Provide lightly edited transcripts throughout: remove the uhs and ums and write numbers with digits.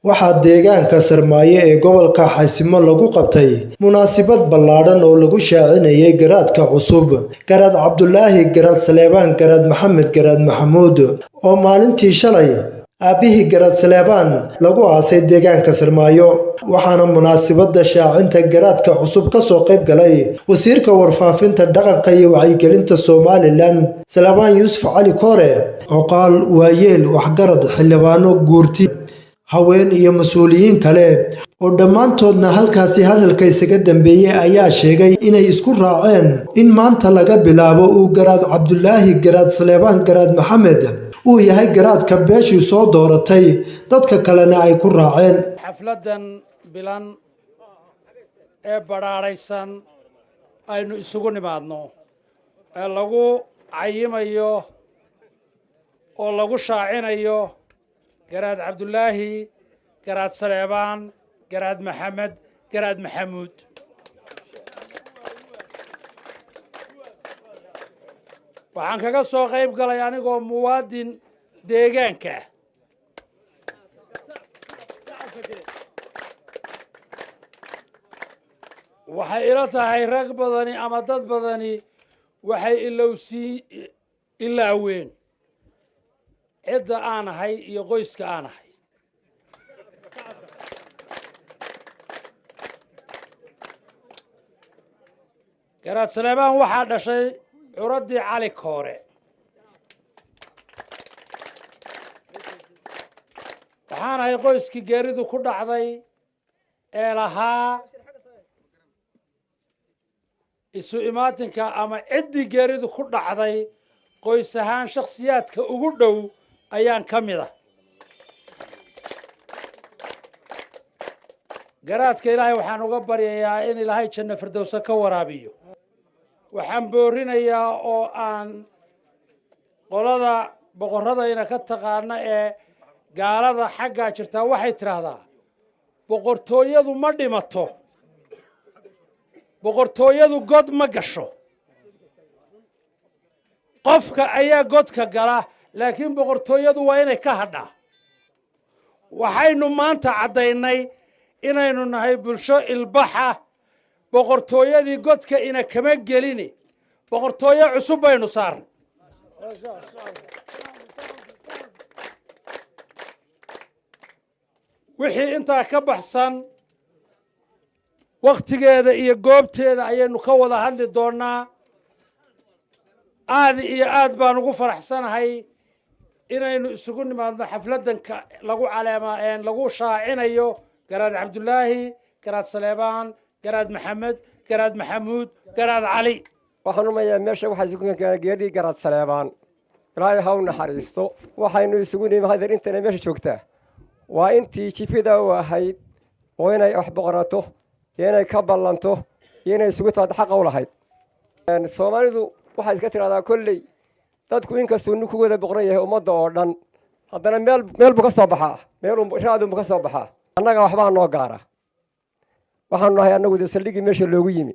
waxaa deegaanka Sarmaayo ee gobolka Xaysimo lagu qabtay munaasabad ballaaran oo lagu shaacinayay garaadka cusub Garaad Cabdulaahi Garaad Saleebaan Garaad Maxamed Garaad Maxamuud oo maalintii shalay aabihii Garaad Saleebaan lagu aasay deegaanka Sarmaayo waxaana munaasabada shaacinta garaadka cusub ka soo qayb galay wasiirka warfaafinta dhaqanka iyo wacyigelinta Somaliland Saleebaan Yuusuf Cali Koore oqaal waayeel waxgarad xildhibaano guurti haween iyo mas'uuliyiin kale oo dhammaantoodna halkaasi hadalka isaga dambeeyay ayaa sheegay inay isku raaceen in maanta laga bilaabo uu Garaad Cabdulaahi Garaad Saleebaan Garaad Maxamed uu yahay garaadka beeshii soo dooratay dadka kalena ay ku raaceen xafladan bilan ee baraaraysan aynu isugu nimaadno ee lagu cayimayo oo lagu shaacinayo Garaad Cabdulaahi Garaad Saleebaan Garaad Maxamed Garaad Maxamuud waxaan kaga soo qayb galay anigoo muwaadin deegaanka waxay ila tahay rag badani ama dad badani waxay ilaaween cidda aan ahay iyo qoyska aan ahay Garaad Saleebaan waxaa dhashay curadii Cali Koore waxaan ahay qoyskii geeridu ku dhacday ee lahaa isu imaatinka ama ciddii geeridu ku dhacday qoys ahaan shakhsiyaadka ugu dhow ayaan ka mid ah garaadka ilaahay waxaan uga baryayaa in ilaahay janno firdowsa ka waraabiyo waxaan boorinayaa oo aan qolada boqorradayna ka taqaana ee gaalada xaggaa jirtaa waxay tidhaahdaa boqortooyadu ma dhimato boqortooyadu god ma gasho qofka ayaa godka gala laakiin boqortooyadu waa inay ka hadhaa waxaynu maanta caddaynay inaynu nahay bulsho ilbaxa boqortooyadii godka ina kama gelini boqortooyo cusub baynu saarnay wixii intaa ka baxsan waqtigeeda iyo goobteeda ayaynu ka wada hadli doonaa aad iyo aad baan ugu faraxsanahay inaynu isugu nimaadno xafladanka lagu caleemaa lagu shaacinayo Garaad Cabdulaahi Garaad Saleebaan Garaad Maxamed Garaad Maxamuud Garaad Cali waxaan u mayaa meesha waxa isugu geedii Garaad Saleebaan ilaahay ha u naxariisto waxaynu isugu nimaadeen intana meesha joogtaa waa intii jifida u ahayd oo inay wax boqorato inay ka ballanto inay isugu taad xaq u lahayd Soomaalidu waxa iska tiraahdaa kullay dadku inkastoo uu ku wada boqoran yahay ummadda oo dhan haddana meel buu ka soo baxaa meel raad buu ka soo baxaa annaga waxba noo gaara waxaan nahay annagu saldhigii meesha loogu yimi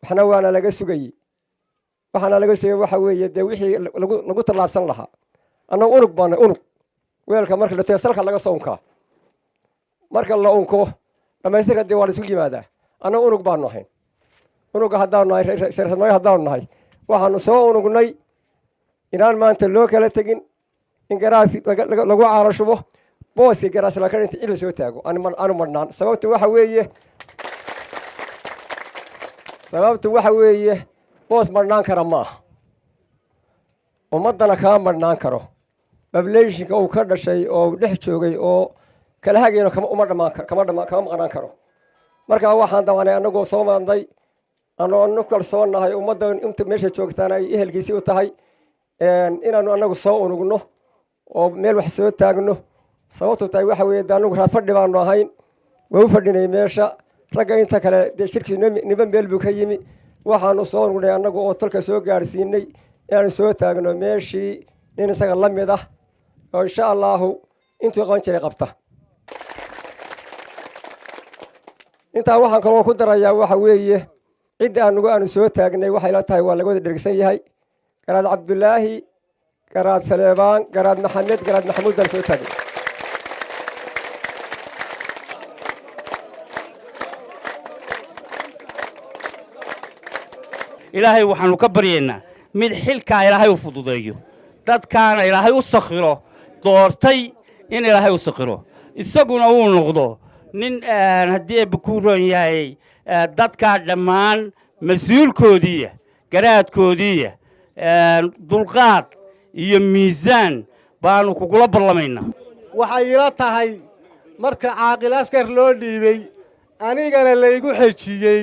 waxna waana laga sugay waxa weeye wixii lagu talaabsan lahaa annagu unug weelka marka la tayo salka laga soo unkaa marka la unko dhamaystirka waa la isugu yimaadaa annagu unug baan nahay unuga haddaan nahay Sarmaayo haddaan nahay waxaanu soo unugnay inaan maanta loo kala tegin in garaasi lagu caalashubo boosi garaas la karinta ila soo taago aanu marnaan sababtu waxa weeye boos marnaan kara ma ummadana ka marnaan karo population-ka uu ka dhashay oo dhex joogay oo kala hagayno kama maqnaan karo marka waxaan dawanay anagoo soo maanday anoo kalsoonahay ummadda inta meesha joogtaan ay ehelkiisii u tahay inaanu anagu soo unugno oo meel wax soo taagno sababtu tahay waxa weeye anagu raas fadhi baanu ahayn waa u fadhinay meesha ragga inta kale shirkii niban meel buu ka yimi waxaanu soo unugnay anagu oo talka soo gaarsiinay inaanu soo taagno meeshii nin isaga la mid ah oo insha allahu intuu qaban jiray qabta intaa waxaan kaloo ku darayaa waxa weeye cid aanu soo taagnay waxay la tahay waa laga wada dhergsan yahay Garaad Cabdulaahi Garaad Saleebaan Garaad Maxamed Garaad Maxamuud baan soo taagay ilaahay waxaanu ka baryaynaa mid xilkaa ilaahay u fududeeyo dadkaana ilaahay u sakhiro doortay in ilaahay u sakhiro isaguna uu noqdo nin haddii eebba ku roon yahay dadkaa dhammaan mas-uulkoodiiya garaadkoodiiya dulqaad iyo miisaan baanu kugula ballamaynaa waxay ila tahay marka caaqil askar loo dhiibay anigana laygu xejiyey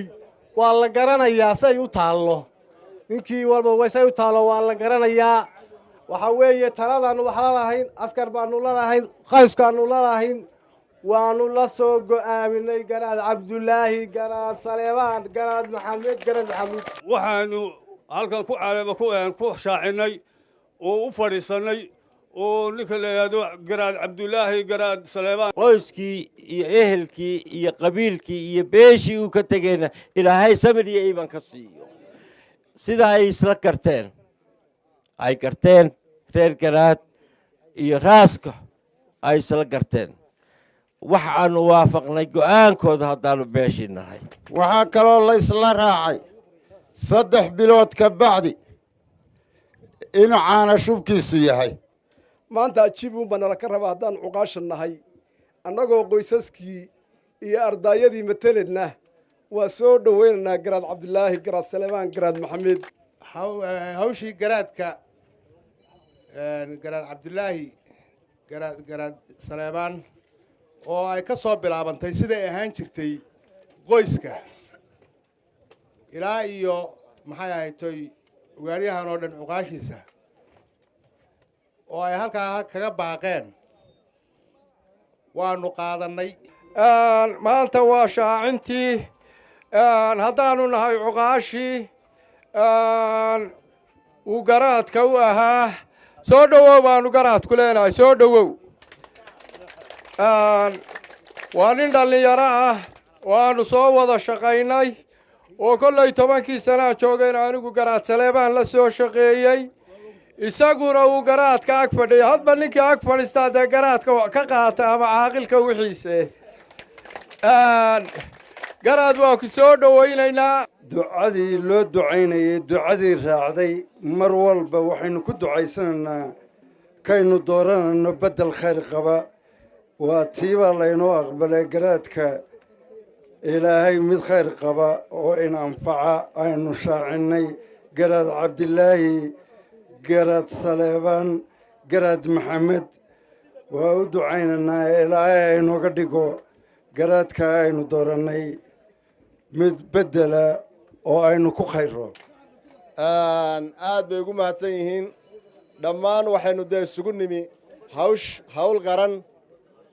waa la garanayaa say u taallo ninkii walba say u taallo waa la garanayaa waxaa weeye taladaannu wax la lahayn askar baannu la lahayn qayskaannu la lahayn waannu la soo go'aaminay garaad cabdulaahi garaad saleebaan garaad maxamed garaad maxamuud waxaannu halkan ku caleema ku shaacinay oo u fadhiisannay oo ninka la yidhaahdo garaad cabdulaahi garaad saleebaan qoyskii iyo ehelkii iyo qabiilkii iyo beeshii uu ka tegeyna ilaahay samir iyo iiman ka siiyo sida ay isla garteen ay garteen reer garaad iyo raaska ay isla garteen waxaannu waafaqnay go'aankooda haddaannu beeshii nahay waxaa kaloo la isla raacay 3 bilood ka bacdi inuu caana shubkiisu yahay maanta ajiibuun baa nala ka rabaa haddaan cuqaasha nahay annagoo qoysaskii iyo ardaayadii mateledna waa soo dhowaynaynaa garaad cabdulaahi garaad saleebaan garaad maxamed hawshii garaadka garaad cabdulaahi garaad saleebaan oo ay ka soo bilaabantay siday ahaan jirtay qoyska ilaa iyo maxay ahaytoy ugaaryahan oo dhan cuqaashiisa oo ay halkaa kaga baaqeen waannu qaadannay maanta waa shaacintii haddaannu nahay cuqaashii uu garaadka u ahaa soo dhowow baannu garaadku leenahay soo dhowow waa nin dhallinyaro ah waannu soo wada shaqaynay oo kollay 10 sanaa joogeen anigu garaad saleebaan la soo shaqeeyey isaguna uu garaadka ag fadhiya hadba ninkii ag fadhiistaa dee garaadka ka qaata ama caaqilka wixiise garaad waa ku soo dhowaynaynaa ducadii loo ducaynayay ducadii raacday mar walba waxaynu ku ducaysanaynaa kaynu dooranayno beddel khayr qaba waa tiibaa laynoo aqbalay garaadka ilaahay mid khayr qaba oo in anfaca aynu shaacinnay garaad cabdilaahi garaad saleebaan garaad maxamed waa u ducaynaynaa ilaahay aynooga dhigo garaadka aynu doorannay mid beddela oo aynu ku khayro aad bay ugu mahadsan yihiin dhammaan waxaynu dee isugu nimi hawl qaran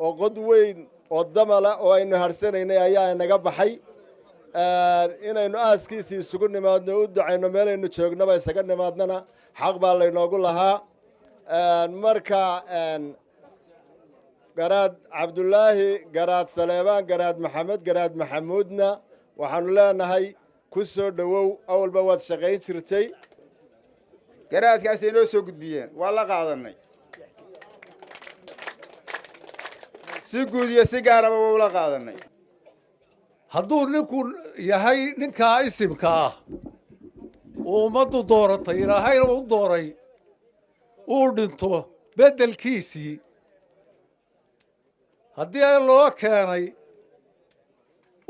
oo qod weyn oo damala oo aynu harsanaynay ayaa inaga baxay inaynu aaskiisii isugu nimaadno u ducayno meelaynu joognaba isaga nimaadnana xaq baa laynoogu lahaa marka garaad cabdulaahi garaad saleebaan garaad maxamed garaad maxamuudna waxaannu leenahay ku soo dhowow awalba waad shaqayn jirtay garaadkaasay noo soo gudbiyeen waa la qaadannay si guud iyo si gaaraba waa ula qaadannay hadduu ninku yahay ninkaa isimka ah uu ummaddu dooratay ilaahayna u dooray uu dhinto beddelkiisii haddii loo keenay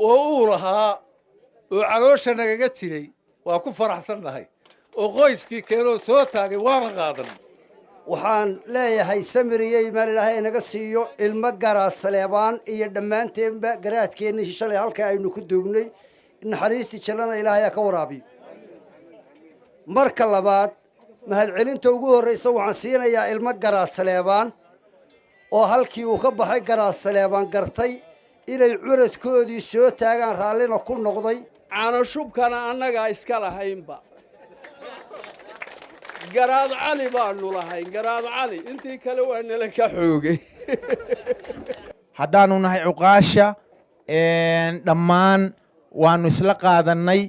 oo uu lahaa oo caloosha nagaga jiray waa ku faraxsannahay oo qoyskii keenoo soo taagay waana qaadan waxaan leeyahay samiriyey meel ilaahay inaga siiyo ilmo garaad saleebaan iyo dhammaanteenba garaadkeenna shalay halka aynu ku duugnay naxariistii jannada ilaahay ka waraabiyo marka labaad mahadcelinta ugu horreysa waxaan siinayaa ilmo garaad saleebaan oo halkii uu ka baxay garaad saleebaan gartay inay curadkoodii soo taagaan raallina ku noqday caano shubkana annagaa iska lahaynba garaad cali baanu lahayn garaad cali intii kale waa nala ka xoogay haddaannu nahay cuqaasha dhammaan waannu isla qaadannay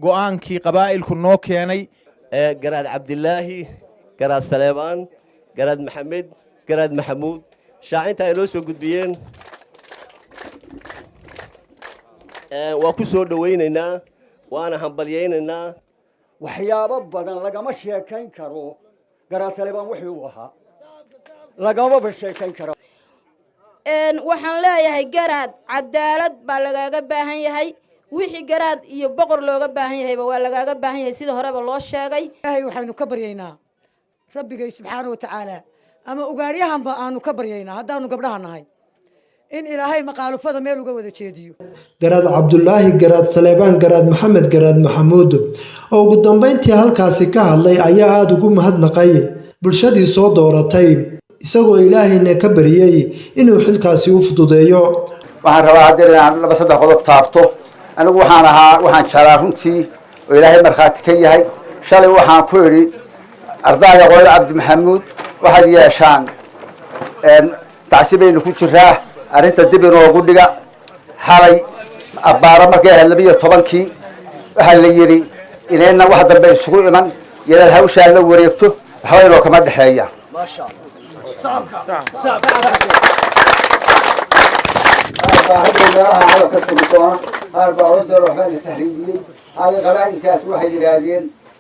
go'aankii qabaa'ilku noo keenay garaad cabdilaahi garaad saleebaan garaad maxamed garaad maxamuud shaacinta ay noo soo gudbiyeen waa ku soo dhowaynaynaa waana hambalyaynaynaa waxyaabo badan lagama sheekayn karo garaad saleebaan wixii uu ahaa lagama sheekayn karo waxaan leeyahay garaad cadaalad baa lagaaga baahan yahay wixii garaad iyo boqor looga baahan yahayba waa lagaaga baahan yahay sida horeba loo sheegay ilaahay waxaynu ka baryaynaa rabbigay subxaanahu wa tacaala ama ugaaryahanba aanu ka baryaynaa haddaanu gabdhaha nahay in ilaahay maqaalufada meel uga wada jeediyo garaad cabdulaahi garaad saleebaan garaad maxamed garaad maxamuud oo ugu dambeyntii halkaasi ka hadlay ayaa aada ugu mahadnaqay bulshadii soo dooratay isagoo ilaahayna ka bariyay inuu xilkaasi u fududeeyo waxaan rabaa haddii inaan laba saddex qodob taabto anigu waxaan jeclaa runtii oo ilaahay markhaati ka yahay shalay waxaan ku idhi ardayga qolada cabdi maxamuud waxaad yeeshaan tacsi baynu ku jiraa arrinta dib inoogu dhiga xalay abbaaro markay ahayd 12 waxaa la yidhi inayna wax dambe isugu iman yaraad hawshaa la wareegto waxba inoo kama dhexeeya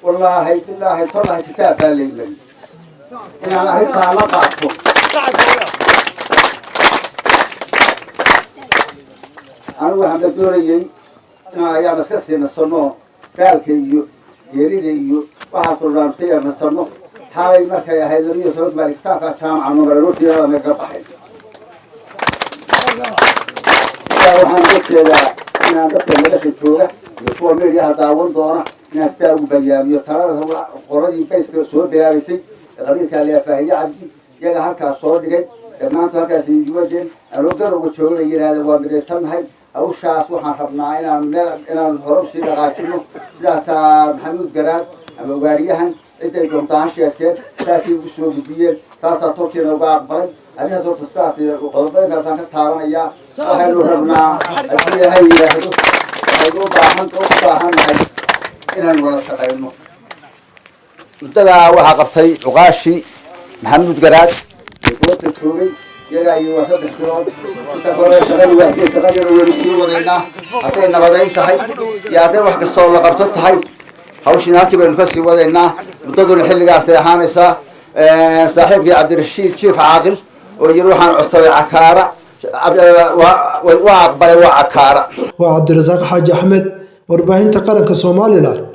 والله بالله طلع كتاب بالليل إن أنا عرفت على قاعدته أنا واحد بدوري أنا يا مسكسي نصنو قال كيو يريديو واحد طلع فيها نصنو حالي مركي هاي اللي يسوي بالكتاب كان عنو بروتي هذا مقطعين يا واحد كده أنا دكتور ملك الشورى يسوي ميري هذا وندورة ناس تاو بيابيو ترى هو قرادي فيس كسور بيابيسي غريب كان فهي عبدي يلا هركا صور دقي لما أنت هركا سيجوجين الوقت وشغل يجي هذا هو بدي سمحي أو شاس وحنا حبنا إنا الهرب سيدا غاشينه ساس محمود جراد أبو غاريهن أنت يوم تعشيتين ساسي بسوق بير ساسا توكي نوقع برد أنا صرت ساسي وقلبي كاسان كتارنا يا وهلو ربنا أشياء هاي يهدو هدو باهن تو باهن هاي إن ولا شقينه مدة وحقبتي عقاشي محمود جراد يقول السوري يلاقي وسط السوري تقول شغل واحد تغير ورسي وضعنا أعطينا غداين تحي يعطي واحد الصور لقبضت تحي هوش ناكي بالكسي وضعنا مدة الحل قاسي حانسة صاحب عبد الرشيد شيف عاقل ويروح عن عصر عكارة وعقبل وعكارة وعبد الرزاق حاج أحمد وربعين تقرن كصومالي لا